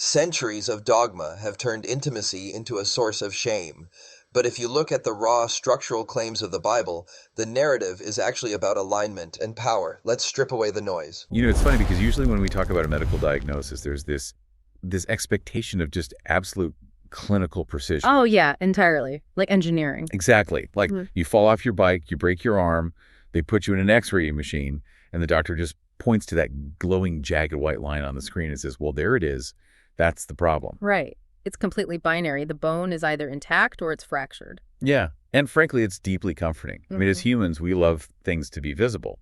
Centuries of dogma have turned intimacy into a source of shame. But if you look at the raw structural claims of the Bible, the narrative is actually about alignment and power. Let's strip away the noise. It's funny because usually when we talk about a medical diagnosis, there's this expectation of just absolute clinical precision. Oh, yeah, entirely. Like engineering. Exactly. Like you fall off your bike, you break your arm, they put you in an X-ray machine, and the doctor just points to that glowing, jagged white line on the screen and says, well, there it is. That's the problem. Right. It's completely binary. The bone is either intact or it's fractured. Yeah. And frankly, it's deeply comforting. I mean, as humans, we love things to be visible.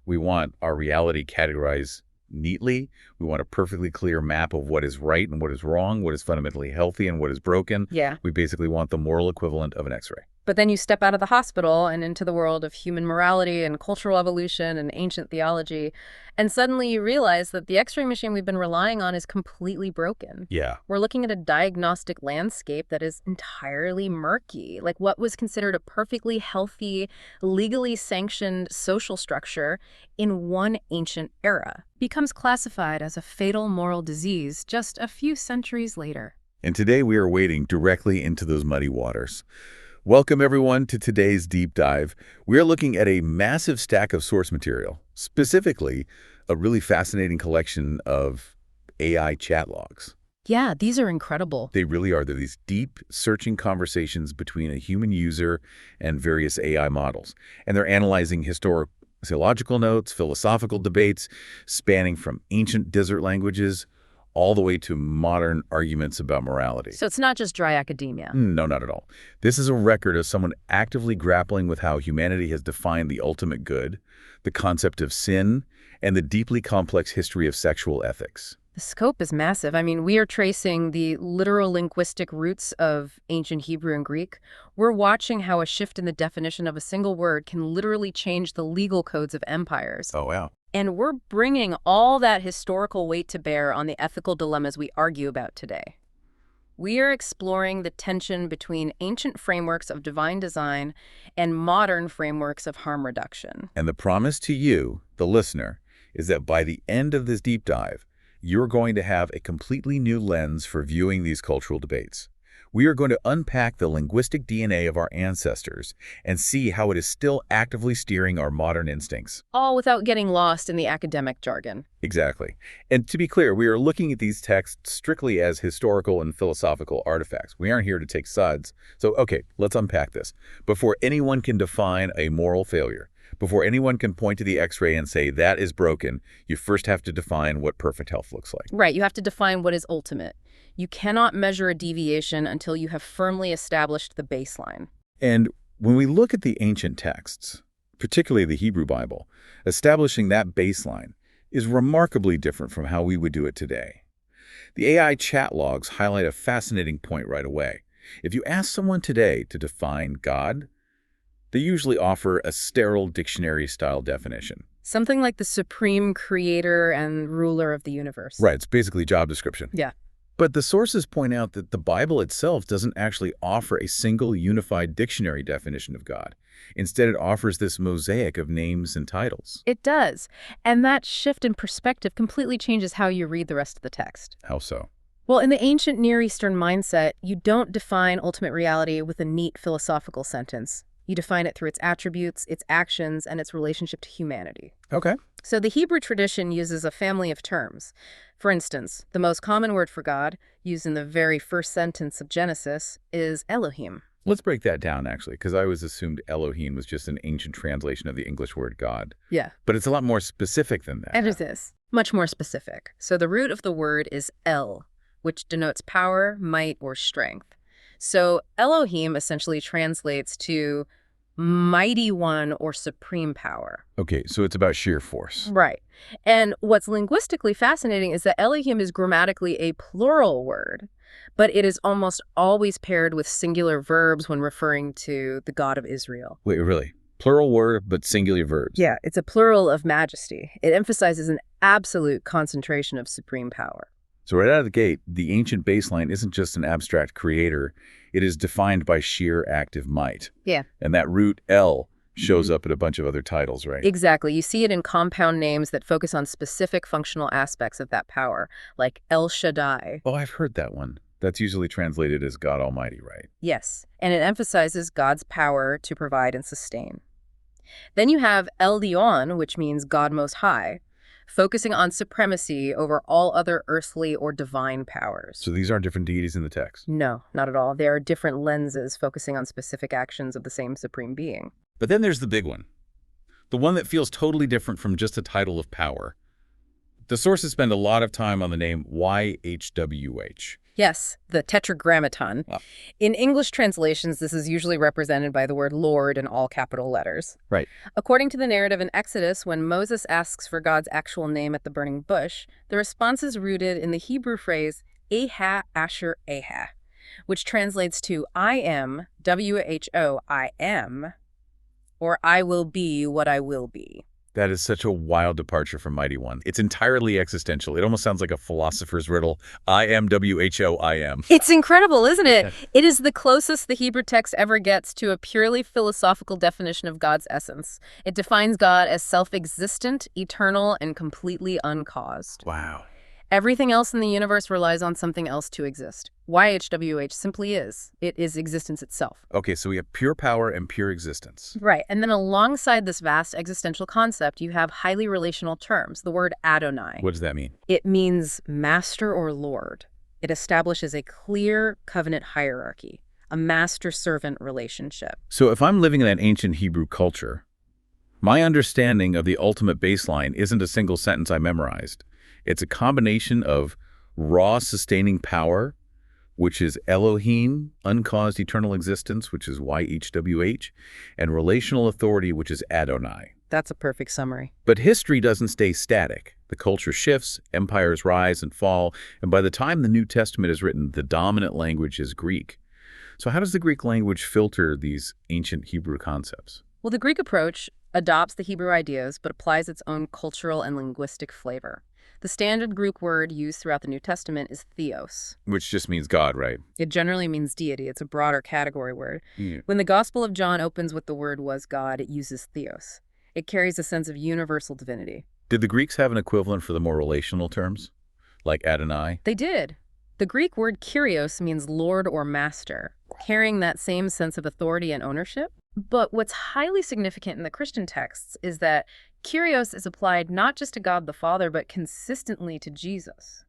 We want our reality categorized neatly. We want a perfectly clear map of what is right and what is wrong, what is fundamentally healthy and what is broken. Yeah. We basically want the moral equivalent of an X-ray. But then you step out of the hospital and into the world of human morality and cultural evolution and ancient theology, and suddenly you realize that the X-ray machine we've been relying on is completely broken. Yeah. We're looking at a diagnostic landscape that is entirely murky. Like what was considered a perfectly healthy, legally sanctioned social structure in one ancient era becomes classified as a fatal moral disease just a few centuries later. And today we are wading directly into those muddy waters. Welcome, everyone, to today's deep dive. We are looking at a massive stack of source material, specifically a really fascinating collection of AI chat logs. Yeah, these are incredible. They really are. They're these deep, searching conversations between a human user and various AI models. And they're analyzing historical, theological notes, philosophical debates, spanning from ancient desert languages all the way to modern arguments about morality. So it's not just dry academia. No, not at all. This is a record of someone actively grappling with how humanity has defined the ultimate good, the concept of sin, and the deeply complex history of sexual ethics. The scope is massive. I mean, we are tracing the literal linguistic roots of ancient Hebrew and Greek. We're watching how a shift in the definition of a single word can literally change the legal codes of empires. Oh, wow. And we're bringing all that historical weight to bear on the ethical dilemmas we argue about today. We are exploring the tension between ancient frameworks of divine design and modern frameworks of harm reduction. And the promise to you, the listener, is that by the end of this deep dive, you're going to have a completely new lens for viewing these cultural debates. We are going to unpack the linguistic DNA of our ancestors and see how it is still actively steering our modern instincts. All without getting lost in the academic jargon. Exactly. And to be clear, we are looking at these texts strictly as historical and philosophical artifacts. We aren't here to take sides. So, okay, let's unpack this. Before anyone can define a moral failure, before anyone can point to the X-ray and say that is broken, you first have to define what perfect health looks like. Right, you have to define what is ultimate. You cannot measure a deviation until you have firmly established the baseline. And when we look at the ancient texts, particularly the Hebrew Bible, establishing that baseline is remarkably different from how we would do it today. The AI chat logs highlight a fascinating point right away. If you ask someone today to define God, they usually offer a sterile dictionary-style definition. Something like the supreme creator and ruler of the universe. Right, it's basically job description. Yeah. But the sources point out that the Bible itself doesn't actually offer a single unified dictionary definition of God. Instead, it offers this mosaic of names and titles. It does. And that shift in perspective completely changes how you read the rest of the text. How so? Well, in the ancient Near Eastern mindset, you don't define ultimate reality with a neat philosophical sentence. You define it through its attributes, its actions, and its relationship to humanity. Okay. So the Hebrew tradition uses a family of terms. For instance, the most common word for God, used in the very first sentence of Genesis, is Elohim. Let's break that down, actually, because I always assumed Elohim was just an ancient translation of the English word God. Yeah. But it's a lot more specific than that. And it is. Much more specific. So the root of the word is El, which denotes power, might, or strength. So Elohim essentially translates to mighty one or supreme power. Okay, so it's about sheer force. Right. And what's linguistically fascinating is that Elohim is grammatically a plural word, but it is almost always paired with singular verbs when referring to the God of Israel. Wait, really? Plural word, but singular verbs? Yeah, it's a plural of majesty. It emphasizes an absolute concentration of supreme power. So right out of the gate, the ancient baseline isn't just an abstract creator. It is defined by sheer active might. Yeah. And that root El shows up in a bunch of other titles, right? Exactly. You see it in compound names that focus on specific functional aspects of that power, like El Shaddai. Oh, I've heard that one. That's usually translated as God Almighty, right? Yes, and it emphasizes God's power to provide and sustain. Then you have El Elyon, which means God Most High, focusing on supremacy over all other earthly or divine powers. So these aren't different deities in the text. No, not at all. There are different lenses focusing on specific actions of the same supreme being. But then there's the big one. The one that feels totally different from just a title of power. The sources spend a lot of time on the name YHWH. Yes, the Tetragrammaton. Ah. In English translations, this is usually represented by the word Lord in all capital letters. Right. According to the narrative in Exodus, when Moses asks for God's actual name at the burning bush, the response is rooted in the Hebrew phrase Eha Asher Eha, which translates to I am, W-H-O, I am, or I will be what I will be. That is such a wild departure from Mighty One. It's entirely existential. It almost sounds like a philosopher's riddle. I am WHO I am. It's incredible, isn't it? It is the closest the Hebrew text ever gets to a purely philosophical definition of God's essence. It defines God as self-existent, eternal, and completely uncaused. Wow. Everything else in the universe relies on something else to exist. YHWH simply is. It is existence itself. Okay, so we have pure power and pure existence. Right, and then alongside this vast existential concept, you have highly relational terms, the word Adonai. What does that mean? It means master or lord. It establishes a clear covenant hierarchy, a master-servant relationship. So if I'm living in that ancient Hebrew culture, my understanding of the ultimate baseline isn't a single sentence I memorized. It's a combination of raw sustaining power, which is Elohim, uncaused eternal existence, which is YHWH, and relational authority, which is Adonai. That's a perfect summary. But history doesn't stay static. The culture shifts, empires rise and fall, and by the time the New Testament is written, the dominant language is Greek. So how does the Greek language filter these ancient Hebrew concepts? Well, the Greek approach adopts the Hebrew ideas, but applies its own cultural and linguistic flavor. The standard Greek word used throughout the New Testament is theos. Which just means God, right? It generally means deity. It's a broader category word. Yeah. When the Gospel of John opens with the word was God, it uses theos. It carries a sense of universal divinity. Did the Greeks have an equivalent for the more relational terms, like Adonai? They did. The Greek word kyrios means lord or master, carrying that same sense of authority and ownership. But what's highly significant in the Christian texts is that kyrios is applied not just to God the Father, but consistently to Jesus,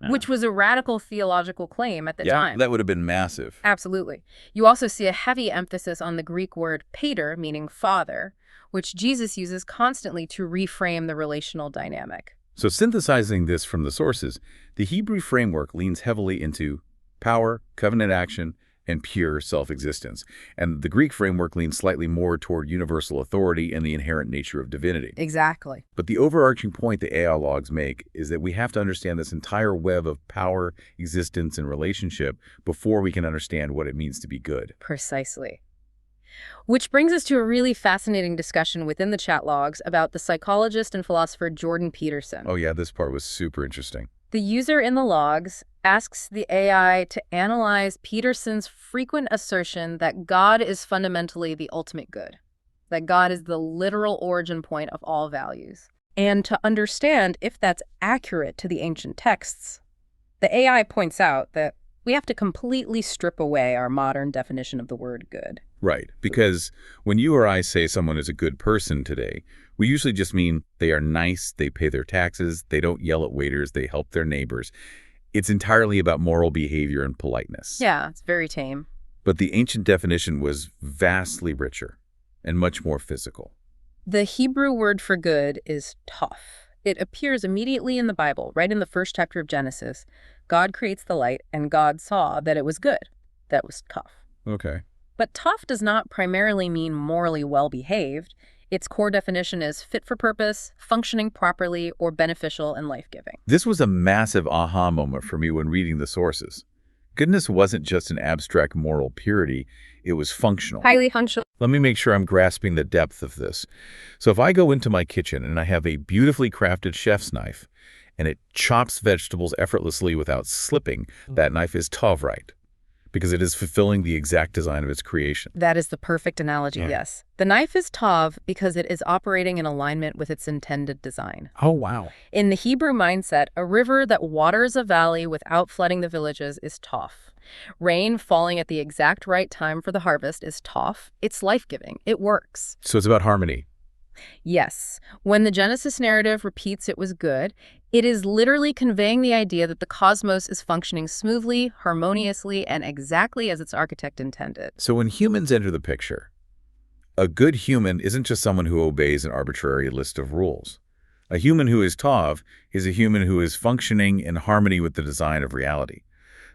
which was a radical theological claim at the time. That would have been massive. Absolutely. You also see a heavy emphasis on the Greek word pater, meaning father, which Jesus uses constantly to reframe the relational dynamic. So synthesizing this from the sources, the Hebrew framework leans heavily into power, covenant action, and pure self-existence. And the Greek framework leans slightly more toward universal authority and the inherent nature of divinity. Exactly. But the overarching point the AI logs make is that we have to understand this entire web of power, existence, and relationship before we can understand what it means to be good. Precisely. Which brings us to a really fascinating discussion within the chat logs about the psychologist and philosopher Jordan Peterson. Oh yeah, this part was super interesting. The user in the logs asks the AI to analyze Peterson's frequent assertion that God is fundamentally the ultimate good, that God is the literal origin point of all values, and to understand if that's accurate to the ancient texts. The AI points out that we have to completely strip away our modern definition of the word good. Right, because when you or I say someone is a good person today, we usually just mean they are nice, they pay their taxes, they don't yell at waiters, they help their neighbors. It's entirely about moral behavior and politeness. Yeah, it's very tame. But the ancient definition was vastly richer and much more physical. The Hebrew word for good is toph. It appears immediately in the Bible, right in the first chapter of Genesis. God creates the light, and God saw that it was good. That was toph. Okay. But toph does not primarily mean morally well-behaved. Its core definition is fit for purpose, functioning properly, or beneficial and life-giving. This was a massive aha moment for me when reading the sources. Goodness wasn't just an abstract moral purity, it was functional. Highly functional. Let me make sure I'm grasping the depth of this. So if I go into my kitchen and I have a beautifully crafted chef's knife, and it chops vegetables effortlessly without slipping, that knife is tavrite. because it is fulfilling the exact design of its creation. That is the perfect analogy, Yeah. yes. The knife is tav because it is operating in alignment with its intended design. Oh, wow. In the Hebrew mindset, a river that waters a valley without flooding the villages is tov. Rain falling at the exact right time for the harvest is tov. It's life-giving. It works. So it's about harmony. Yes. When the Genesis narrative repeats it was good, it is literally conveying the idea that the cosmos is functioning smoothly, harmoniously, and exactly as its architect intended. So when humans enter the picture, a good human isn't just someone who obeys an arbitrary list of rules. A human who is Tov is a human who is functioning in harmony with the design of reality.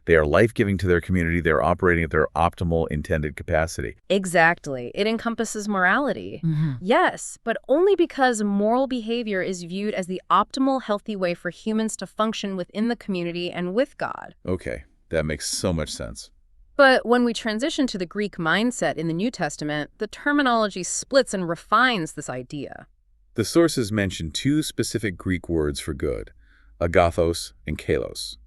They are life-giving to their community. They're operating at their optimal intended capacity. Exactly. It encompasses morality. Yes, but only because moral behavior is viewed as the optimal, healthy way for humans to function within the community and with God. Okay, that makes so much sense. But when we transition to the Greek mindset in the New Testament, the terminology splits and refines this idea. The sources mention two specific Greek words for good, agathos and kalos.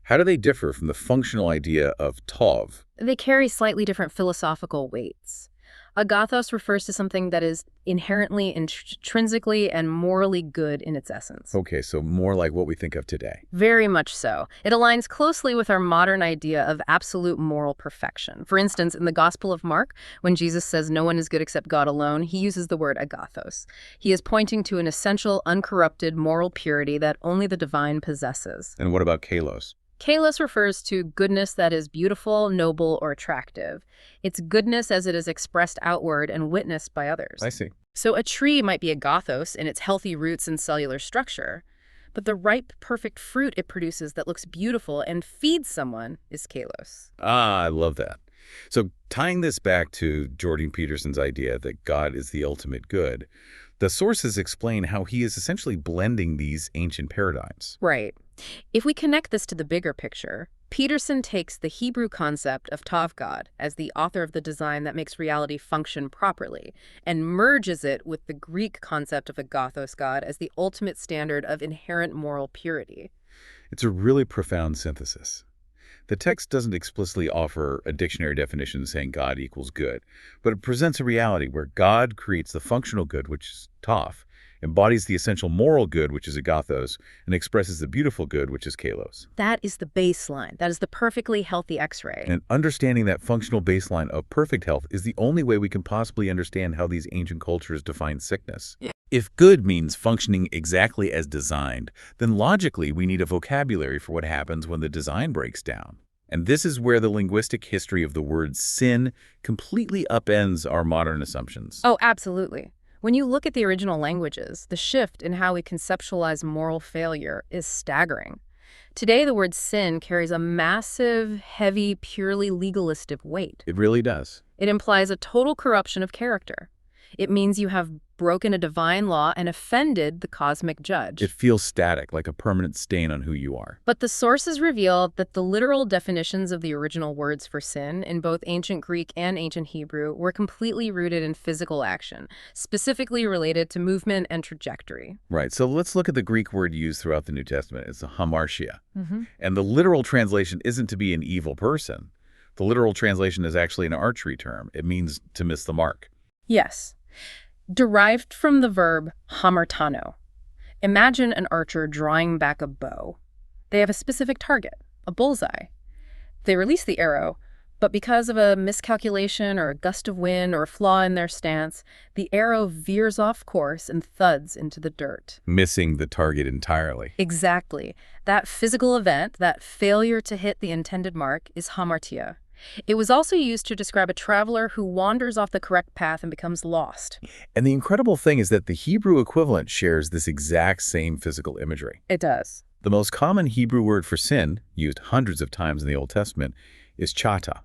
How do they differ from the functional idea of tov? They carry slightly different philosophical weights. Agathos refers to something that is inherently, intrinsically, and morally good in its essence. Okay, so more like what we think of today. Very much so. It aligns closely with our modern idea of absolute moral perfection. For instance, in the Gospel of Mark, when Jesus says no one is good except God alone, he uses the word agathos. He is pointing to an essential, uncorrupted moral purity that only the divine possesses. And what about kalos? Kalos refers to goodness that is beautiful, noble, or attractive. It's goodness as it is expressed outward and witnessed by others. I see. So a tree might be agathos in its healthy roots and cellular structure, but the ripe, perfect fruit it produces that looks beautiful and feeds someone is kalos. Ah, I love that. So tying this back to Jordan Peterson's idea that God is the ultimate good, the sources explain how he is essentially blending these ancient paradigms. Right. If we connect this to the bigger picture, Peterson takes the Hebrew concept of Tav God as the author of the design that makes reality function properly, and merges it with the Greek concept of agathos God as the ultimate standard of inherent moral purity. It's a really profound synthesis. The text doesn't explicitly offer a dictionary definition saying God equals good, but it presents a reality where God creates the functional good, which is Tov, embodies the essential moral good, which is agathos, and expresses the beautiful good, which is kalos. That is the baseline. That is the perfectly healthy X-ray. And understanding that functional baseline of perfect health is the only way we can possibly understand how these ancient cultures define sickness. If good means functioning exactly as designed, then logically we need a vocabulary for what happens when the design breaks down. And this is where the linguistic history of the word sin completely upends our modern assumptions. Oh, absolutely. When you look at the original languages, the shift in how we conceptualize moral failure is staggering. Today, the word sin carries a massive, heavy, purely legalistic weight. It really does. It implies a total corruption of character. It means you have broken a divine law and offended the cosmic judge. It feels static, like a permanent stain on who you are. But the sources reveal that the literal definitions of the original words for sin in both ancient Greek and ancient Hebrew were completely rooted in physical action, specifically related to movement and trajectory. Right, so let's look at the Greek word used throughout the New Testament. It's a hamartia. And the literal translation isn't to be an evil person. The literal translation is actually an archery term. It means to miss the mark. Yes. Derived from the verb hamartano. Imagine an archer drawing back a bow. They have a specific target, a bullseye. They release the arrow, but because of a miscalculation or a gust of wind or a flaw in their stance, the arrow veers off course and thuds into the dirt. Missing the target entirely. Exactly. That physical event, that failure to hit the intended mark, is hamartia. It was also used to describe a traveler who wanders off the correct path and becomes lost. And the incredible thing is that the Hebrew equivalent shares this exact same physical imagery. It does. The most common Hebrew word for sin, used hundreds of times in the Old Testament, is chata.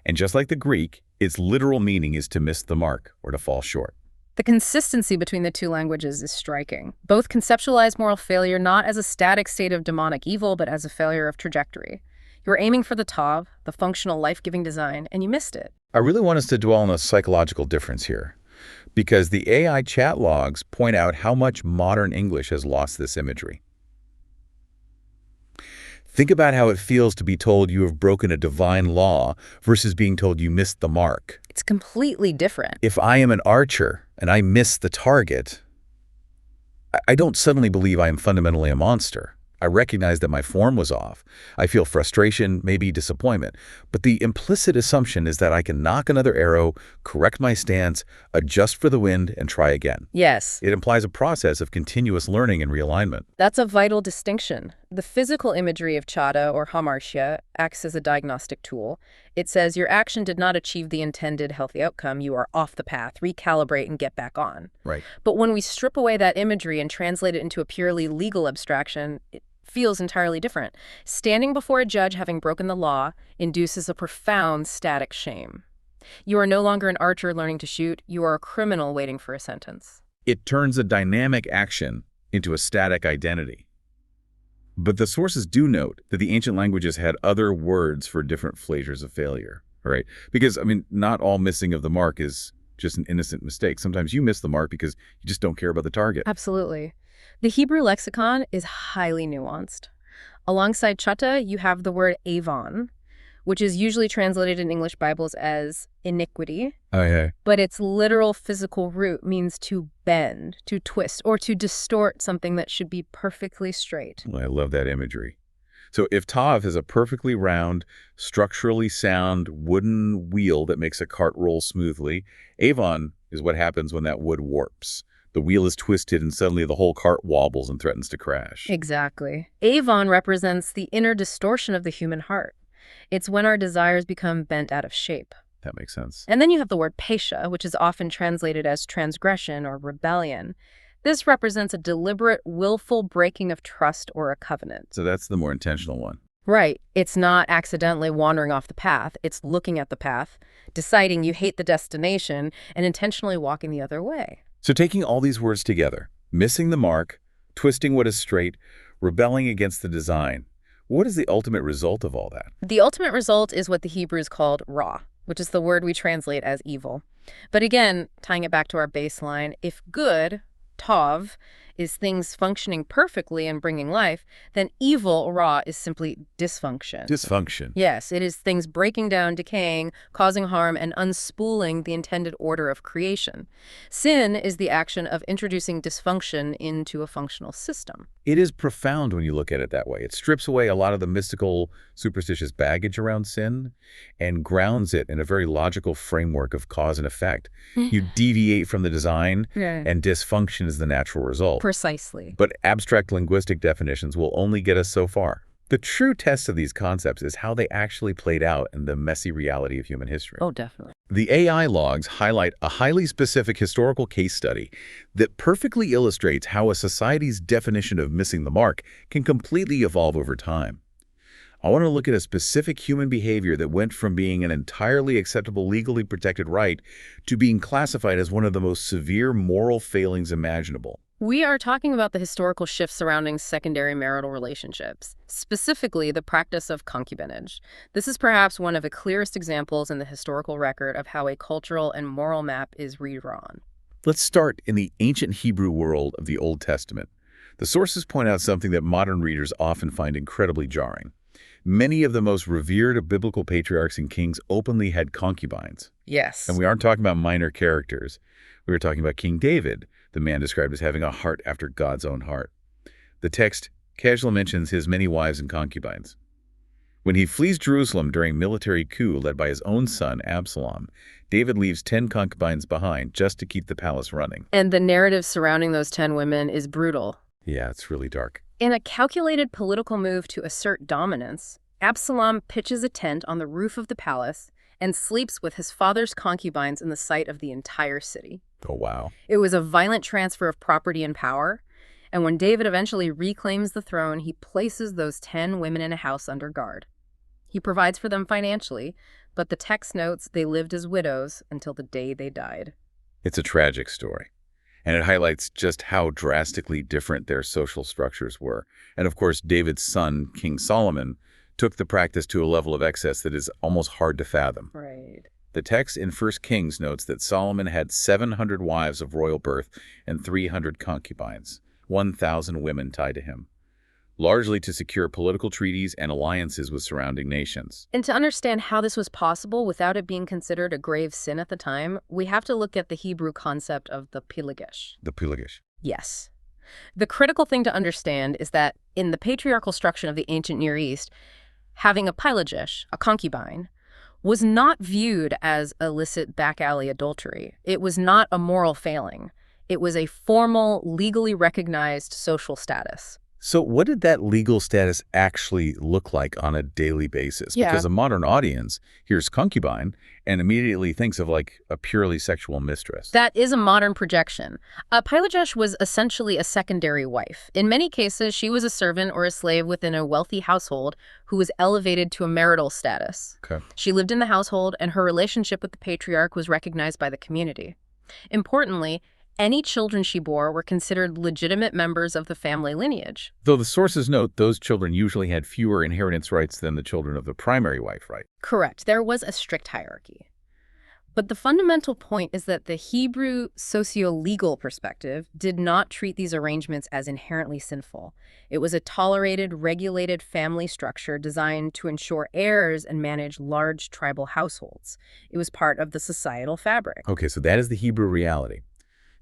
And just like the Greek, its literal meaning is to miss the mark or to fall short. The consistency between the two languages is striking. Both conceptualize moral failure not as a static state of demonic evil, but as a failure of trajectory. You were aiming for the Tav, the functional, life-giving design, and you missed it. I really want us to dwell on a psychological difference here, because the AI chat logs point out how much modern English has lost this imagery. Think about how it feels to be told you have broken a divine law versus being told you missed the mark. It's completely different. If I am an archer and I miss the target, I don't suddenly believe I am fundamentally a monster. I recognize that my form was off. I feel frustration, maybe disappointment. But the implicit assumption is that I can knock another arrow, correct my stance, adjust for the wind, and try again. Yes. It implies a process of continuous learning and realignment. That's a vital distinction. The physical imagery of chata or hamartia acts as a diagnostic tool. It says your action did not achieve the intended healthy outcome. You are off the path. Recalibrate and get back on. Right. But when we strip away that imagery and translate it into a purely legal abstraction, it feels entirely different. Standing before a judge having broken the law induces a profound static shame. You are no longer an archer learning to shoot. You are a criminal waiting for a sentence. It turns a dynamic action into a static identity. But the sources do note that the ancient languages had other words for different flavors of failure, right? Because, not all missing of the mark is just an innocent mistake. Sometimes you miss the mark because you just don't care about the target. Absolutely. The Hebrew lexicon is highly nuanced. Alongside chata, you have the word avon, which is usually translated in English Bibles as iniquity. Oh, yeah. But its literal physical root means to bend, to twist, or to distort something that should be perfectly straight. Well, I love that imagery. So if tav is a perfectly round, structurally sound wooden wheel that makes a cart roll smoothly, avon is what happens when that wood warps. The wheel is twisted and suddenly the whole cart wobbles and threatens to crash. Exactly. Avon represents the inner distortion of the human heart. It's when our desires become bent out of shape. That makes sense. And then you have the word pesha, which is often translated as transgression or rebellion. This represents a deliberate, willful breaking of trust or a covenant. So that's the more intentional one. Right. It's not accidentally wandering off the path. It's looking at the path, deciding you hate the destination, and intentionally walking the other way. So taking all these words together, missing the mark, twisting what is straight, rebelling against the design, what is the ultimate result of all that? The ultimate result is what the Hebrews called ra, which is the word we translate as evil. But again, tying it back to our baseline, if good, tav, is things functioning perfectly and bringing life, then evil, ra, is simply dysfunction. Dysfunction. Yes, it is things breaking down, decaying, causing harm, and unspooling the intended order of creation. Sin is the action of introducing dysfunction into a functional system. It is profound when you look at it that way. It strips away a lot of the mystical, superstitious baggage around sin and grounds it in a very logical framework of cause and effect. You deviate from the design, and dysfunction is the natural result. Precisely. But abstract linguistic definitions will only get us so far. The true test of these concepts is how they actually played out in the messy reality of human history. Oh, definitely. The AI logs highlight a highly specific historical case study that perfectly illustrates how a society's definition of missing the mark can completely evolve over time. I want to look at a specific human behavior that went from being an entirely acceptable, legally protected right to being classified as one of the most severe moral failings imaginable. We are talking about the historical shifts surrounding secondary marital relationships, specifically the practice of concubinage. This is perhaps one of the clearest examples in the historical record of how a cultural and moral map is redrawn. Let's start in the ancient Hebrew world of the Old Testament. The sources point out something that modern readers often find incredibly jarring. Many of the most revered biblical patriarchs and kings openly had concubines. Yes. And we aren't talking about minor characters. We were talking about King David, the man described as having a heart after God's own heart. The text casually mentions his many wives and concubines. When he flees Jerusalem during a military coup led by his own son, Absalom, David leaves 10 concubines behind just to keep the palace running. And the narrative surrounding those 10 women is brutal. Yeah, it's really dark. In a calculated political move to assert dominance, Absalom pitches a tent on the roof of the palace and sleeps with his father's concubines in the sight of the entire city. Oh, wow. It was a violent transfer of property and power, and when David eventually reclaims the throne, he places those 10 women in a house under guard. He provides for them financially, but the text notes they lived as widows until the day they died. It's a tragic story, and it highlights just how drastically different their social structures were. And of course, David's son, King Solomon, took the practice to a level of excess that is almost hard to fathom. Right. The text in 1 Kings notes that Solomon had 700 wives of royal birth and 300 concubines, 1,000 women tied to him. largely to secure political treaties and alliances with surrounding nations. And to understand how this was possible without it being considered a grave sin at the time, we have to look at the Hebrew concept of the Pilegesh. The Pilegesh. Yes. The critical thing to understand is that in the patriarchal structure of the ancient Near East, having a Pilegesh, a concubine, was not viewed as illicit back-alley adultery. It was not a moral failing. It was a formal, legally recognized social status. So what did that legal status actually look like on a daily basis? Yeah. Because a modern audience hears concubine and immediately thinks of like a purely sexual mistress. That is a modern projection. Pilegesh was essentially a secondary wife. In many cases, she was a servant or a slave within a wealthy household who was elevated to a marital status. Okay. She lived in the household, and her relationship with the patriarch was recognized by the community. Importantly, any children she bore were considered legitimate members of the family lineage. Though the sources note those children usually had fewer inheritance rights than the children of the primary wife, right? Correct. There was a strict hierarchy. But the fundamental point is that the Hebrew socio-legal perspective did not treat these arrangements as inherently sinful. It was a tolerated, regulated family structure designed to ensure heirs and manage large tribal households. It was part of the societal fabric. Okay, so that is the Hebrew reality.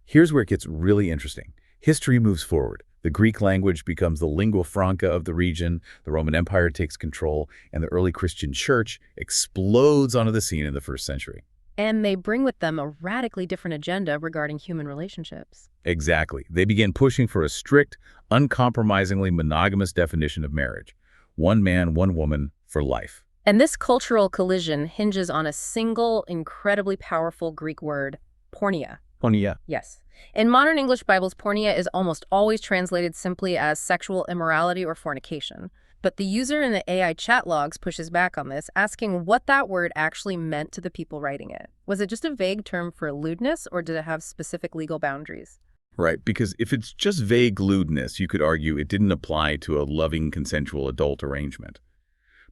Here's where it gets really interesting. History moves forward. The Greek language becomes the lingua franca of the region, the Roman Empire takes control, and the early Christian church explodes onto the scene in the 1st century. And they bring with them a radically different agenda regarding human relationships. Exactly. They begin pushing for a strict, uncompromisingly monogamous definition of marriage. One man, one woman for life. And this cultural collision hinges on a single, incredibly powerful Greek word, porneia. Porneia. Yes. In modern English Bibles, porneia is almost always translated simply as sexual immorality or fornication. But the user in the AI chat logs pushes back on this, asking what that word actually meant to the people writing it. Was it just a vague term for lewdness, or did it have specific legal boundaries? Right, because if it's just vague lewdness, you could argue it didn't apply to a loving, consensual adult arrangement.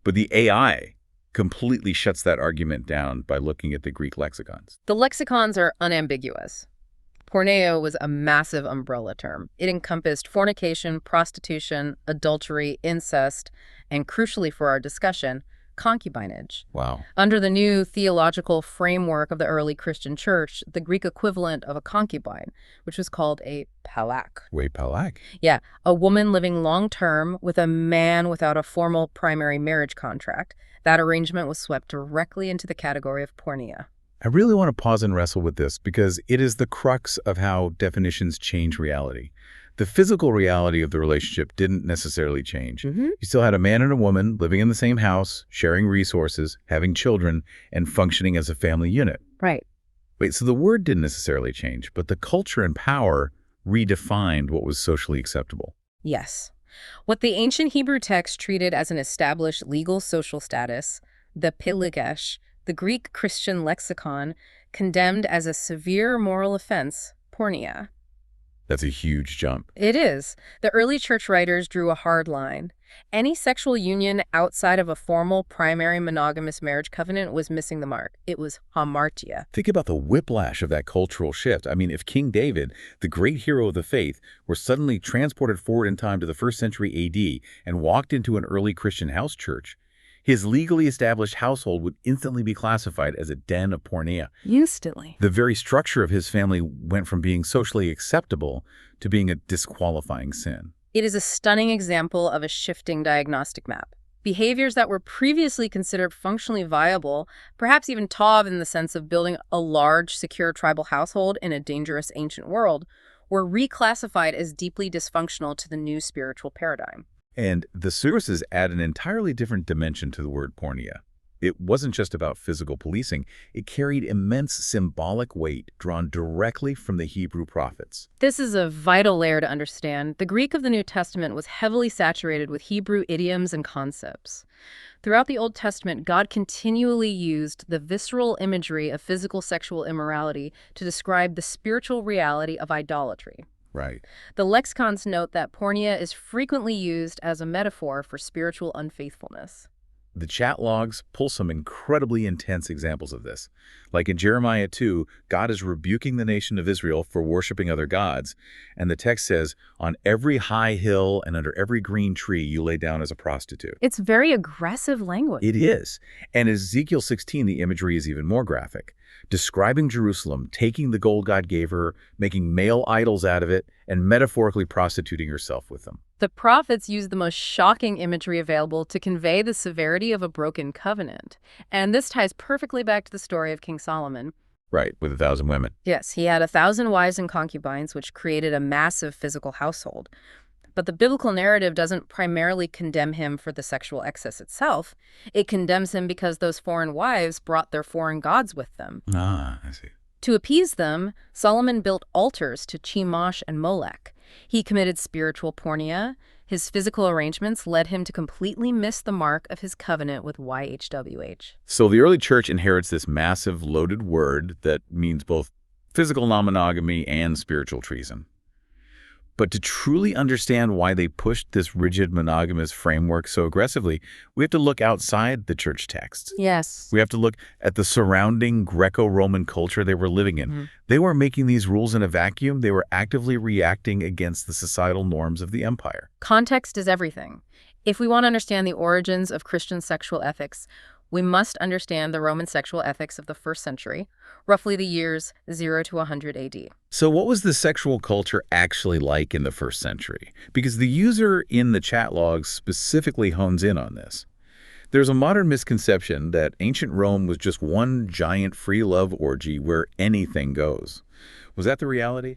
But the AI completely shuts that argument down by looking at the Greek lexicons. The lexicons are unambiguous. Porneia was a massive umbrella term. It encompassed fornication, prostitution, adultery, incest, and crucially for our discussion, concubinage. Wow. Under the new theological framework of the early Christian church, the Greek equivalent of a concubine, which was called a palak. Wait, palak? Yeah, a woman living long-term with a man without a formal primary marriage contract. That arrangement was swept directly into the category of porneia. I really want to pause and wrestle with this because it is the crux of how definitions change reality. The physical reality of the relationship didn't necessarily change. You still had a man and a woman living in the same house, sharing resources, having children, and functioning as a family unit. Right. Wait, so the word didn't necessarily change, but the culture and power redefined what was socially acceptable. Yes. What the ancient Hebrew text treated as an established legal social status, the Pilegesh, the Greek Christian lexicon, condemned as a severe moral offense, porneia. That's a huge jump. It is. The early church writers drew a hard line. Any sexual union outside of a formal primary monogamous marriage covenant was missing the mark. It was hamartia. Think about the whiplash of that cultural shift. I mean, if King David, the great hero of the faith, were suddenly transported forward in time to the 1st century AD and walked into an early Christian house church, his legally established household would instantly be classified as a den of porneia. Instantly. The very structure of his family went from being socially acceptable to being a disqualifying sin. It is a stunning example of a shifting diagnostic map. Behaviors that were previously considered functionally viable, perhaps even tov in the sense of building a large, secure tribal household in a dangerous ancient world, were reclassified as deeply dysfunctional to the new spiritual paradigm. And the sources add an entirely different dimension to the word porneia. It wasn't just about physical policing. It carried immense symbolic weight drawn directly from the Hebrew prophets. This is a vital layer to understand. The Greek of the New Testament was heavily saturated with Hebrew idioms and concepts. Throughout the Old Testament, God continually used the visceral imagery of physical sexual immorality to describe the spiritual reality of idolatry. Right. The lexicons note that porneia is frequently used as a metaphor for spiritual unfaithfulness. The chat logs pull some incredibly intense examples of this. Like in Jeremiah 2, God is rebuking the nation of Israel for worshiping other gods, and the text says, "On every high hill and under every green tree you lay down as a prostitute." It's very aggressive language. It is. And in Ezekiel 16, the imagery is even more graphic, describing Jerusalem taking the gold God gave her, making male idols out of it, and metaphorically prostituting herself with them. The prophets used the most shocking imagery available to convey the severity of a broken covenant. And this ties perfectly back to the story of King Solomon. Right, with 1,000 women. Yes, he had 1,000 wives and concubines, which created a massive physical household. But the biblical narrative doesn't primarily condemn him for the sexual excess itself. It condemns him because those foreign wives brought their foreign gods with them. Ah, I see. To appease them, Solomon built altars to Chemosh and Molech. He committed spiritual porneia. His physical arrangements led him to completely miss the mark of his covenant with YHWH. So the early church inherits this massive, loaded word that means both physical non-monogamy and spiritual treason. But to truly understand why they pushed this rigid monogamous framework so aggressively, we have to look outside the church texts. Yes. We have to look at the surrounding Greco-Roman culture they were living in. They weren't making these rules in a vacuum. They were actively reacting against the societal norms of the empire. Context is everything. If we want to understand the origins of Christian sexual ethics, we must understand the Roman sexual ethics of the first century, roughly the years 0 to 100 AD. So what was the sexual culture actually like in the first century? Because the user in the chat logs specifically hones in on this. There's a modern misconception that ancient Rome was just one giant free love orgy where anything goes. Was that the reality?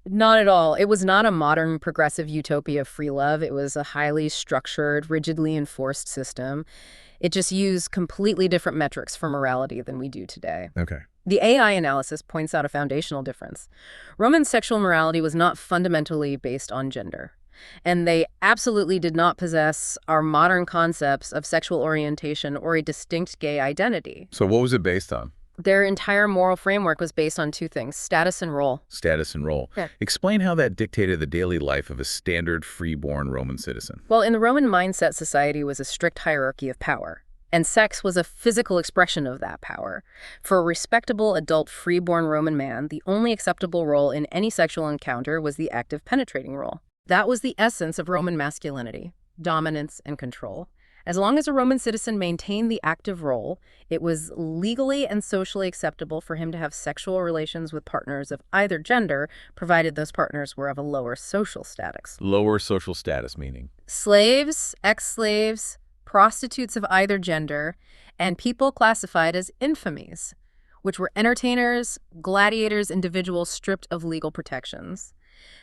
Not at all. It was not a modern progressive utopia of free love. It was a highly structured, rigidly enforced system. It just used completely different metrics for morality than we do today. Okay. The AI analysis points out a foundational difference. Roman sexual morality was not fundamentally based on gender, and they absolutely did not possess our modern concepts of sexual orientation or a distinct gay identity. So what was it based on? Their entire moral framework was based on two things: status and role. Status and role. Yeah. Explain how that dictated the daily life of a standard free-born Roman citizen. Well, in the Roman mindset, society was a strict hierarchy of power, and sex was a physical expression of that power. For a respectable adult free-born Roman man, the only acceptable role in any sexual encounter was the active penetrating role. That was the essence of Roman masculinity: dominance and control. As long as a Roman citizen maintained the active role, it was legally and socially acceptable for him to have sexual relations with partners of either gender, provided those partners were of a lower social status. Lower social status meaning? Slaves, ex-slaves, prostitutes of either gender, and people classified as infamies, which were entertainers, gladiators, individuals stripped of legal protections.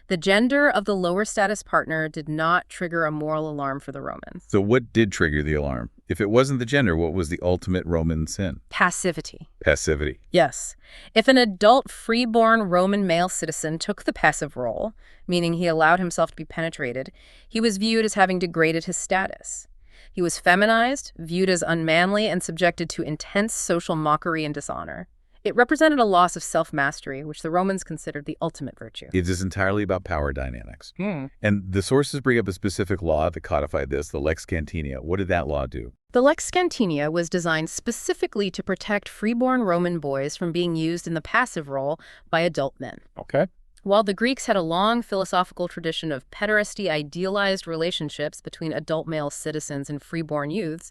The gender of the lower status partner did not trigger a moral alarm for the Romans. So what did trigger the alarm? If it wasn't the gender, what was the ultimate Roman sin? Passivity. Passivity. Yes. If an adult free-born Roman male citizen took the passive role, meaning he allowed himself to be penetrated, he was viewed as having degraded his status. He was feminized, viewed as unmanly, and subjected to intense social mockery and dishonor. It represented a loss of self-mastery, which the Romans considered the ultimate virtue. It is entirely about power dynamics. And the sources bring up a specific law that codified this, the Lex Cantinia. What did that law do? The Lex Cantinia was designed specifically to protect freeborn Roman boys from being used in the passive role by adult men. Okay. While the Greeks had a long philosophical tradition of pederasty idealized relationships between adult male citizens and freeborn youths,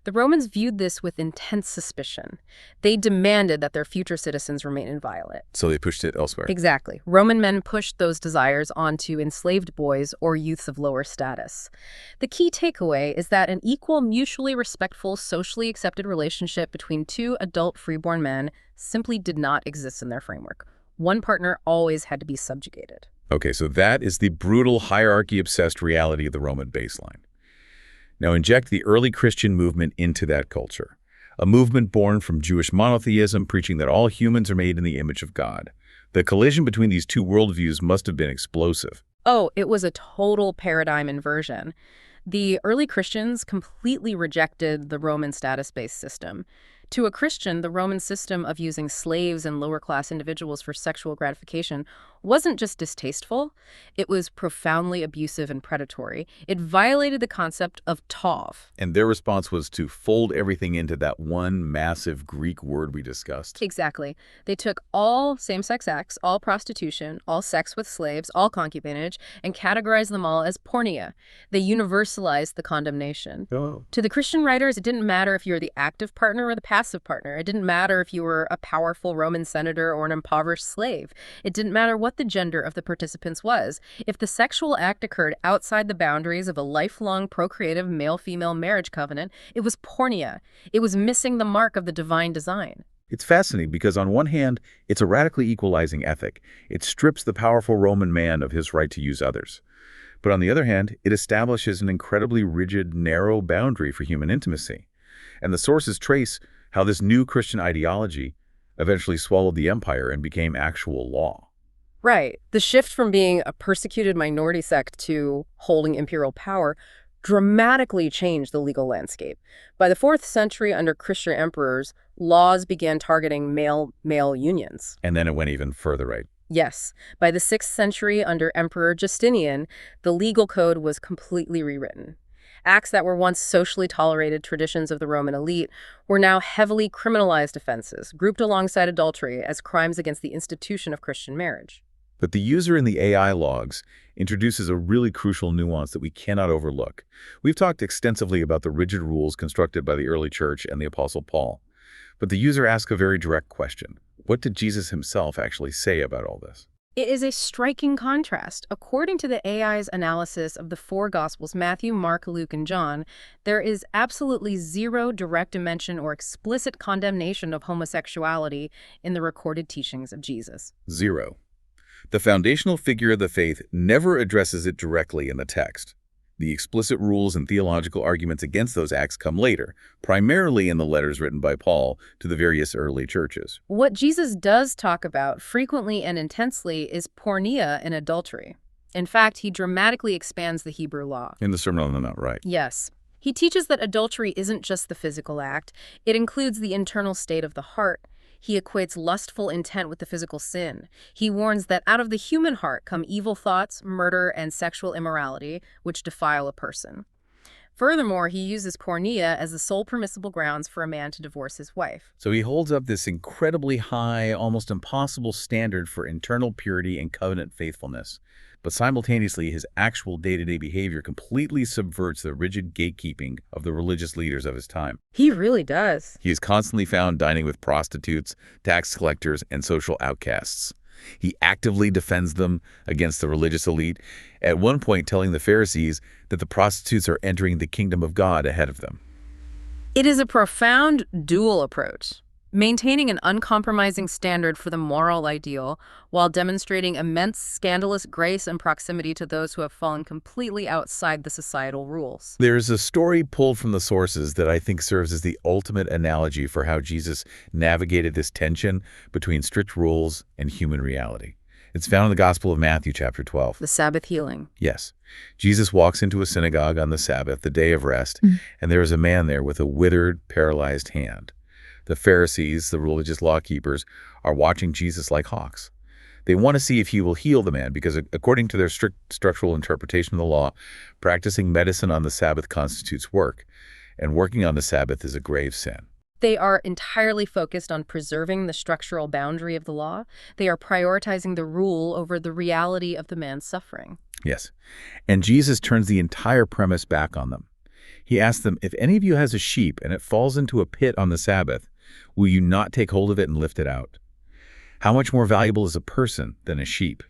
the Romans viewed this with intense suspicion. They demanded that their future citizens remain inviolate. So they pushed it elsewhere. Exactly. Roman men pushed those desires onto enslaved boys or youths of lower status. The key takeaway is that an equal, mutually respectful, socially accepted relationship between two adult freeborn men simply did not exist in their framework. One partner always had to be subjugated. Okay, so that is the brutal hierarchy-obsessed reality of the Roman baseline. Now inject the early Christian movement into that culture, a movement born from Jewish monotheism preaching that all humans are made in the image of God. The collision between these two worldviews must have been explosive. Oh, it was a total paradigm inversion. The early Christians completely rejected the Roman status-based system. To a Christian, the Roman system of using slaves and lower-class individuals for sexual gratification wasn't just distasteful, it was profoundly abusive and predatory. It violated the concept of tov. And their response was to fold everything into that one massive Greek word we discussed. Exactly. They took all same-sex acts, all prostitution, all sex with slaves, all concubinage, and categorized them all as porneia. They universalized the condemnation. Oh. To the Christian writers, it didn't matter if you were the active partner or the passive partner. It didn't matter if you were a powerful Roman senator or an impoverished slave. It didn't matter what the gender of the participants was. If the sexual act occurred outside the boundaries of a lifelong procreative male-female marriage covenant, it was porneia. It was missing the mark of the divine design. It's fascinating because on one hand, it's a radically equalizing ethic. It strips the powerful Roman man of his right to use others. But on the other hand, it establishes an incredibly rigid, narrow boundary for human intimacy. And the sources trace how this new Christian ideology eventually swallowed the empire and became actual law. Right. The shift from being a persecuted minority sect to holding imperial power dramatically changed the legal landscape. By the 4th century, under Christian emperors, laws began targeting male-male unions. And then it went even further, right? Yes. By the 6th century, under Emperor Justinian, the legal code was completely rewritten. Acts that were once socially tolerated traditions of the Roman elite were now heavily criminalized offenses, grouped alongside adultery as crimes against the institution of Christian marriage. But the user in the AI logs introduces a really crucial nuance that we cannot overlook. We've talked extensively about the rigid rules constructed by the early church and the Apostle Paul. But the user asks a very direct question. What did Jesus himself actually say about all this? It is a striking contrast. According to the AI's analysis of the 4 Gospels, Matthew, Mark, Luke, and John, there is absolutely zero direct mention or explicit condemnation of homosexuality in the recorded teachings of Jesus. Zero. The foundational figure of the faith never addresses it directly in the text. The explicit rules and theological arguments against those acts come later, primarily in the letters written by Paul to the various early churches. What Jesus does talk about frequently and intensely is porneia and adultery. In fact, he dramatically expands the Hebrew law. In the Sermon on the Mount, right? Yes. He teaches that adultery isn't just the physical act. It includes the internal state of the heart. He equates lustful intent with the physical sin. He warns that out of the human heart come evil thoughts, murder, and sexual immorality, which defile a person. Furthermore, he uses porneia as the sole permissible grounds for a man to divorce his wife. So he holds up this incredibly high, almost impossible standard for internal purity and covenant faithfulness. But simultaneously, his actual day-to-day behavior completely subverts the rigid gatekeeping of the religious leaders of his time. He really does. He is constantly found dining with prostitutes, tax collectors, and social outcasts. He actively defends them against the religious elite, at one point telling the Pharisees that the prostitutes are entering the kingdom of God ahead of them. It is a profound dual approach, maintaining an uncompromising standard for the moral ideal while demonstrating immense scandalous grace and proximity to those who have fallen completely outside the societal rules. There's a story pulled from the sources that I think serves as the ultimate analogy for how Jesus navigated this tension between strict rules and human reality. It's found in the Gospel of Matthew, chapter 12. The Sabbath healing. Yes. Jesus walks into a synagogue on the Sabbath, the day of rest, and there is a man there with a withered, paralyzed hand. The Pharisees, the religious law keepers, are watching Jesus like hawks. They want to see if he will heal the man because, according to their strict structural interpretation of the law, practicing medicine on the Sabbath constitutes work, and working on the Sabbath is a grave sin. They are entirely focused on preserving the structural boundary of the law. They are prioritizing the rule over the reality of the man's suffering. Yes. And Jesus turns the entire premise back on them. He asks them, if any of you has a sheep and it falls into a pit on the Sabbath, will you not take hold of it and lift it out? How much more valuable is a person than a sheep?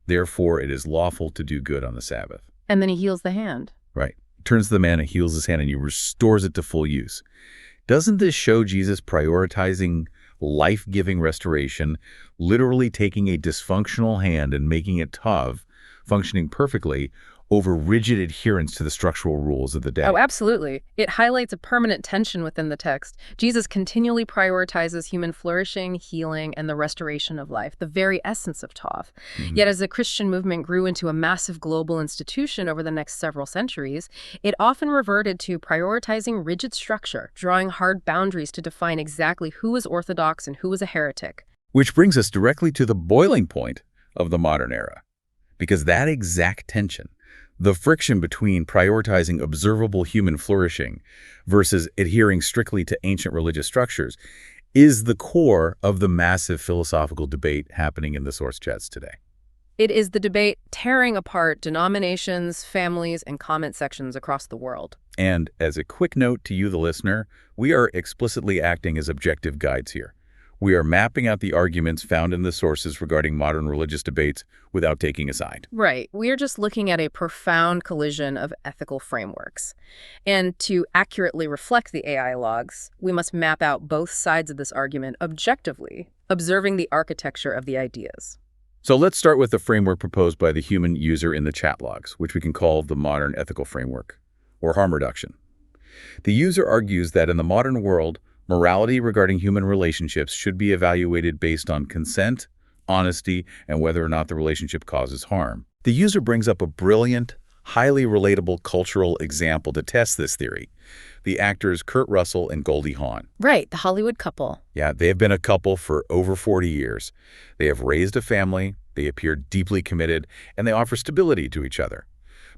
Therefore, it is lawful to do good on the Sabbath. And then he heals the hand. Right. Turns to the man and heals his hand, and he restores it to full use. Doesn't this show Jesus prioritizing life-giving restoration, literally taking a dysfunctional hand and making it tav, functioning perfectly, over rigid adherence to the structural rules of the day? Oh, absolutely. It highlights a permanent tension within the text. Jesus continually prioritizes human flourishing, healing, and the restoration of life, the very essence of Tov. Yet as the Christian movement grew into a massive global institution over the next several centuries, it often reverted to prioritizing rigid structure, drawing hard boundaries to define exactly who was orthodox and who was a heretic. Which brings us directly to the boiling point of the modern era. Because that exact tension, the friction between prioritizing observable human flourishing versus adhering strictly to ancient religious structures, is the core of the massive philosophical debate happening in the source chats today. It is the debate tearing apart denominations, families, and comment sections across the world. And as a quick note to you, the listener, we are explicitly acting as objective guides here. We are mapping out the arguments found in the sources regarding modern religious debates without taking a side. Right. We are just looking at a profound collision of ethical frameworks. And to accurately reflect the AI logs, we must map out both sides of this argument objectively, observing the architecture of the ideas. So let's start with the framework proposed by the human user in the chat logs, which we can call the modern ethical framework, or harm reduction. The user argues that in the modern world, morality regarding human relationships should be evaluated based on consent, honesty, and whether or not the relationship causes harm. The user brings up a brilliant, highly relatable cultural example to test this theory. The actors Kurt Russell and Goldie Hawn. Right, the Hollywood couple. Yeah, they have been a couple for over 40 years. They have raised a family, they appear deeply committed, and they offer stability to each other.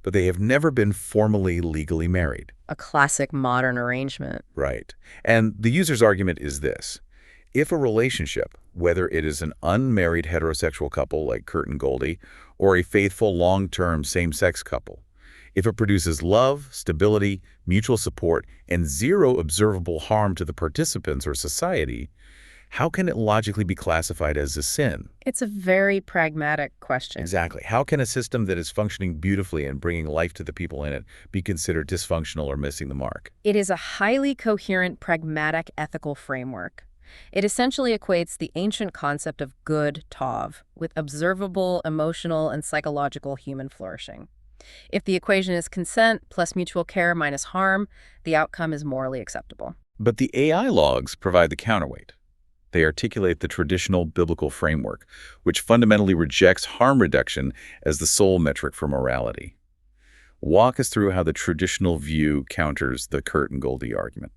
But they have never been formally legally married. A classic modern arrangement. Right. And the user's argument is this. If a relationship, whether it is an unmarried heterosexual couple like Kurt and Goldie, or a faithful long-term same-sex couple, if it produces love, stability, mutual support, and zero observable harm to the participants or society, how can it logically be classified as a sin? It's a very pragmatic question. Exactly. How can a system that is functioning beautifully and bringing life to the people in it be considered dysfunctional or missing the mark? It is a highly coherent, pragmatic ethical framework. It essentially equates the ancient concept of good, tov, with observable, emotional, and psychological human flourishing. If the equation is consent plus mutual care minus harm, the outcome is morally acceptable. But the AI logs provide the counterweight. They articulate the traditional biblical framework, which fundamentally rejects harm reduction as the sole metric for morality. Walk us through how the traditional view counters the Kurt and Goldie argument.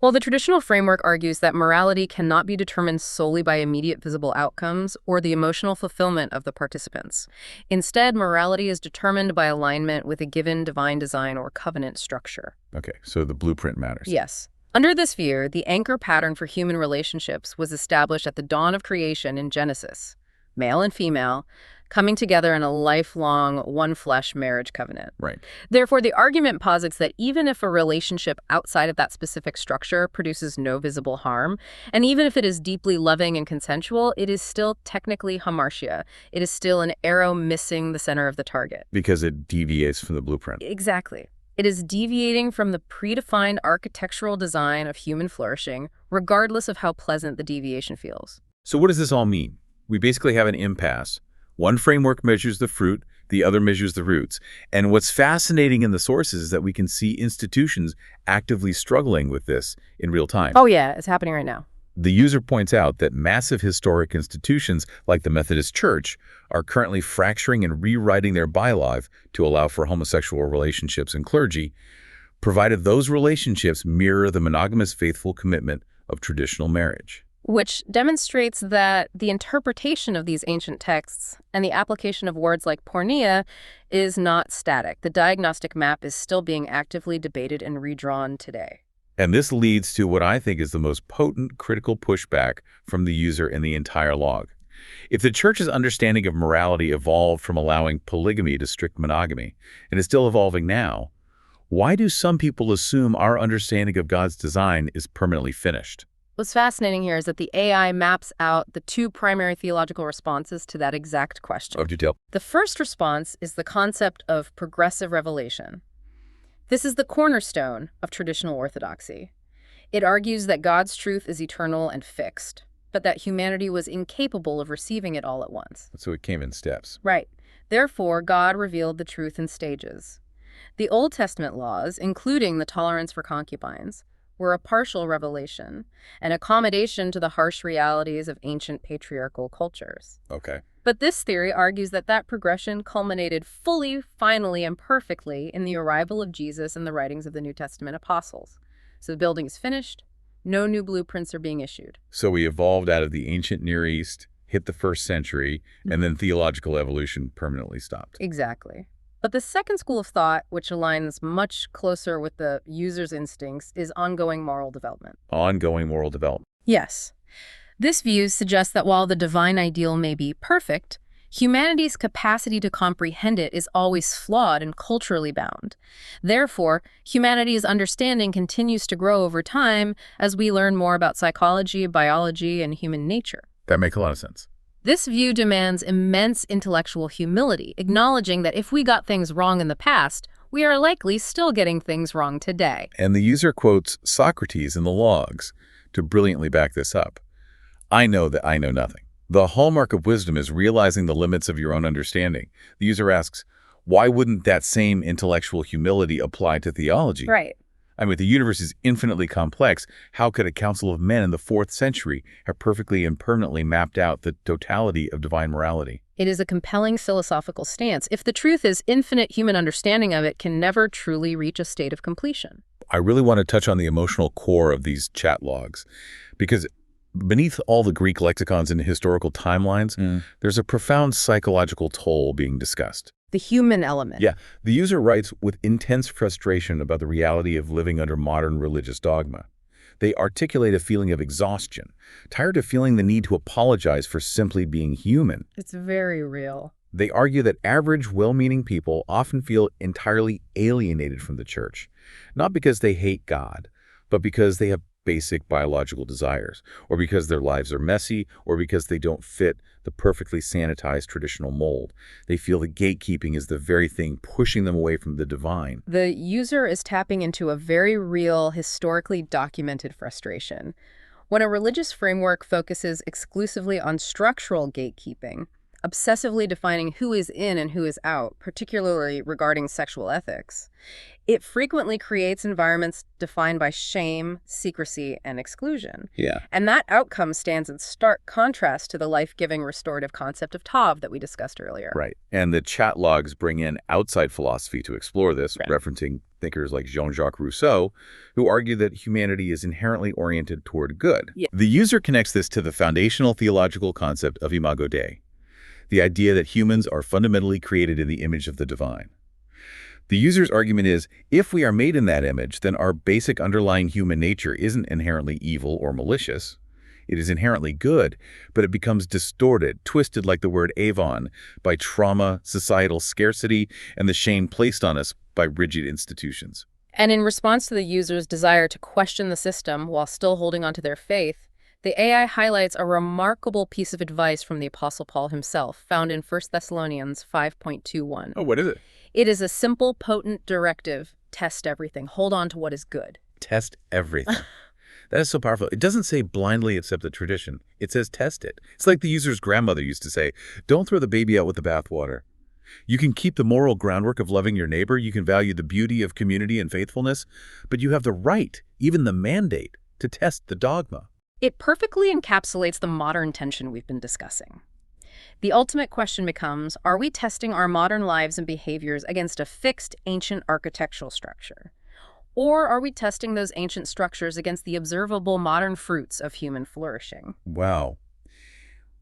Well, the traditional framework argues that morality cannot be determined solely by immediate visible outcomes or the emotional fulfillment of the participants. Instead, morality is determined by alignment with a given divine design or covenant structure. Okay, so the blueprint matters. Yes. Under this view, the anchor pattern for human relationships was established at the dawn of creation in Genesis, male and female, coming together in a lifelong one-flesh marriage covenant. Right. Therefore, the argument posits that even if a relationship outside of that specific structure produces no visible harm, and even if it is deeply loving and consensual, it is still technically hamartia. It is still an arrow missing the center of the target. Because it deviates from the blueprint. Exactly. It is deviating from the predefined architectural design of human flourishing, regardless of how pleasant the deviation feels. So what does this all mean? We basically have an impasse. One framework measures the fruit, the other measures the roots. And what's fascinating in the sources is that we can see institutions actively struggling with this in real time. Oh yeah, it's happening right now. The user points out that massive historic institutions like the Methodist Church are currently fracturing and rewriting their bylaw to allow for homosexual relationships in clergy, provided those relationships mirror the monogamous faithful commitment of traditional marriage. Which demonstrates that the interpretation of these ancient texts and the application of words like porneia is not static. The diagnostic map is still being actively debated and redrawn today. And this leads to what I think is the most potent critical pushback from the user in the entire log. If the church's understanding of morality evolved from allowing polygamy to strict monogamy, and is still evolving now, why do some people assume our understanding of God's design is permanently finished? What's fascinating here is that the AI maps out the two primary theological responses to that exact question. Of detail. The first response is the concept of progressive revelation. This is the cornerstone of traditional orthodoxy. It argues that God's truth is eternal and fixed, but that humanity was incapable of receiving it all at once. So it came in steps. Right. Therefore, God revealed the truth in stages. The Old Testament laws, including the tolerance for concubines, were a partial revelation, an accommodation to the harsh realities of ancient patriarchal cultures. Okay. But this theory argues that that progression culminated fully, finally, and perfectly in the arrival of Jesus and the writings of the New Testament apostles. So the building is finished, no new blueprints are being issued. So we evolved out of the ancient Near East, hit the 1st century, and then theological evolution permanently stopped. Exactly. But the second school of thought, which aligns much closer with the user's instincts, is ongoing moral development. Ongoing moral development. Yes. This view suggests that while the divine ideal may be perfect, humanity's capacity to comprehend it is always flawed and culturally bound. Therefore, humanity's understanding continues to grow over time as we learn more about psychology, biology, and human nature. That makes a lot of sense. This view demands immense intellectual humility, acknowledging that if we got things wrong in the past, we are likely still getting things wrong today. And the user quotes Socrates in the logs to brilliantly back this up. I know that I know nothing. The hallmark of wisdom is realizing the limits of your own understanding. The user asks, why wouldn't that same intellectual humility apply to theology? Right. I mean, the universe is infinitely complex. How could a council of men in the 4th century have perfectly and permanently mapped out the totality of divine morality? It is a compelling philosophical stance. If the truth is infinite, human understanding of it can never truly reach a state of completion. I really want to touch on the emotional core of these chat logs, because beneath all the Greek lexicons and historical timelines, there's a profound psychological toll being discussed. The human element. Yeah, the user writes with intense frustration about the reality of living under modern religious dogma. They articulate a feeling of exhaustion, tired of feeling the need to apologize for simply being human. It's very real. They argue that average, well-meaning people often feel entirely alienated from the church, not because they hate God, but because they have basic biological desires, or because their lives are messy, or because they don't fit the perfectly sanitized traditional mold. They feel that gatekeeping is the very thing pushing them away from the divine. The user is tapping into a very real, historically documented frustration. When a religious framework focuses exclusively on structural gatekeeping, obsessively defining who is in and who is out, particularly regarding sexual ethics, it frequently creates environments defined by shame, secrecy, and exclusion. Yeah. And that outcome stands in stark contrast to the life-giving restorative concept of Tav that we discussed earlier. Right. And the chat logs bring in outside philosophy to explore this, Right. referencing thinkers like Jean-Jacques Rousseau, who argue that humanity is inherently oriented toward good. Yeah. The user connects this to the foundational theological concept of imago Dei, the idea that humans are fundamentally created in the image of the divine. The user's argument is, if we are made in that image, then our basic underlying human nature isn't inherently evil or malicious. It is inherently good, but it becomes distorted, twisted like the word avon, by trauma, societal scarcity, and the shame placed on us by rigid institutions. And in response to the user's desire to question the system while still holding onto their faith, the AI highlights a remarkable piece of advice from the Apostle Paul himself, found in 1 Thessalonians 5.21. Oh, what is it? It is a simple, potent directive. Test everything. Hold on to what is good. Test everything. That is so powerful. It doesn't say blindly accept the tradition. It says test it. It's like the user's grandmother used to say, don't throw the baby out with the bathwater. You can keep the moral groundwork of loving your neighbor. You can value the beauty of community and faithfulness, but you have the right, even the mandate, to test the dogma. It perfectly encapsulates the modern tension we've been discussing. The ultimate question becomes, are we testing our modern lives and behaviors against a fixed ancient architectural structure? Or are we testing those ancient structures against the observable modern fruits of human flourishing? Wow.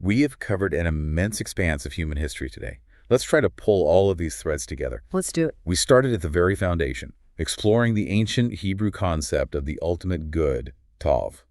We have covered an immense expanse of human history today. Let's try to pull all of these threads together. Let's do it. We started at the very foundation, exploring the ancient Hebrew concept of the ultimate good, Tav.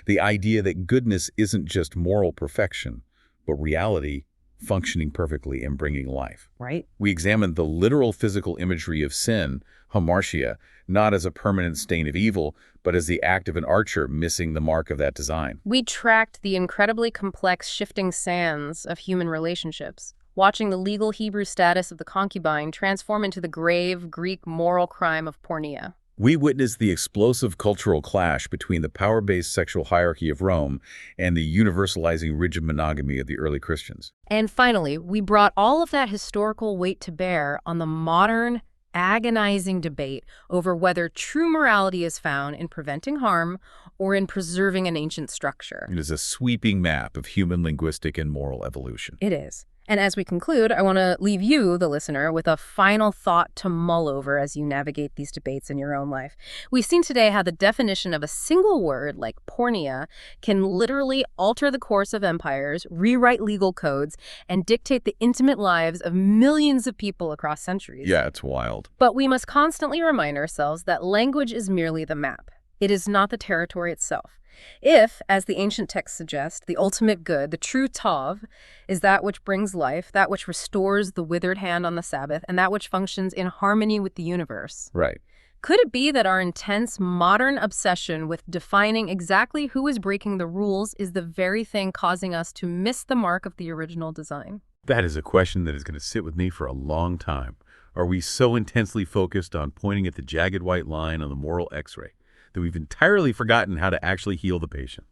The idea that goodness isn't just moral perfection, but reality functioning perfectly and bringing life. Right. We examined the literal physical imagery of sin, hamartia, not as a permanent stain of evil, but as the act of an archer missing the mark of that design. We tracked the incredibly complex shifting sands of human relationships, watching the legal Hebrew status of the concubine transform into the grave Greek moral crime of porneia. We witnessed the explosive cultural clash between the power-based sexual hierarchy of Rome and the universalizing rigid monogamy of the early Christians. And finally, we brought all of that historical weight to bear on the modern, agonizing debate over whether true morality is found in preventing harm or in preserving an ancient structure. It is a sweeping map of human linguistic and moral evolution. It is. And as we conclude, I want to leave you, the listener, with a final thought to mull over as you navigate these debates in your own life. We've seen today how the definition of a single word, like porneia, can literally alter the course of empires, rewrite legal codes, and dictate the intimate lives of millions of people across centuries. Yeah, it's wild. But we must constantly remind ourselves that language is merely the map. It is not the territory itself. If, as the ancient texts suggest, the ultimate good, the true Tov, is that which brings life, that which restores the withered hand on the Sabbath, and that which functions in harmony with the universe. Right. Could it be that our intense modern obsession with defining exactly who is breaking the rules is the very thing causing us to miss the mark of the original design? That is a question that is going to sit with me for a long time. Are we so intensely focused on pointing at the jagged white line on the moral X-ray that we've entirely forgotten how to actually heal the patient?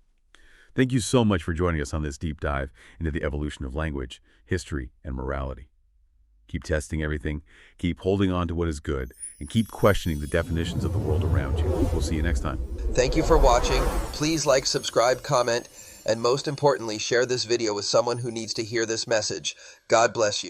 Thank you so much for joining us on this deep dive into the evolution of language, history, and morality. Keep testing everything, keep holding on to what is good, and keep questioning the definitions of the world around you. We'll see you next time. Thank you for watching. Please like, subscribe, comment, and most importantly, share this video with someone who needs to hear this message. God bless you.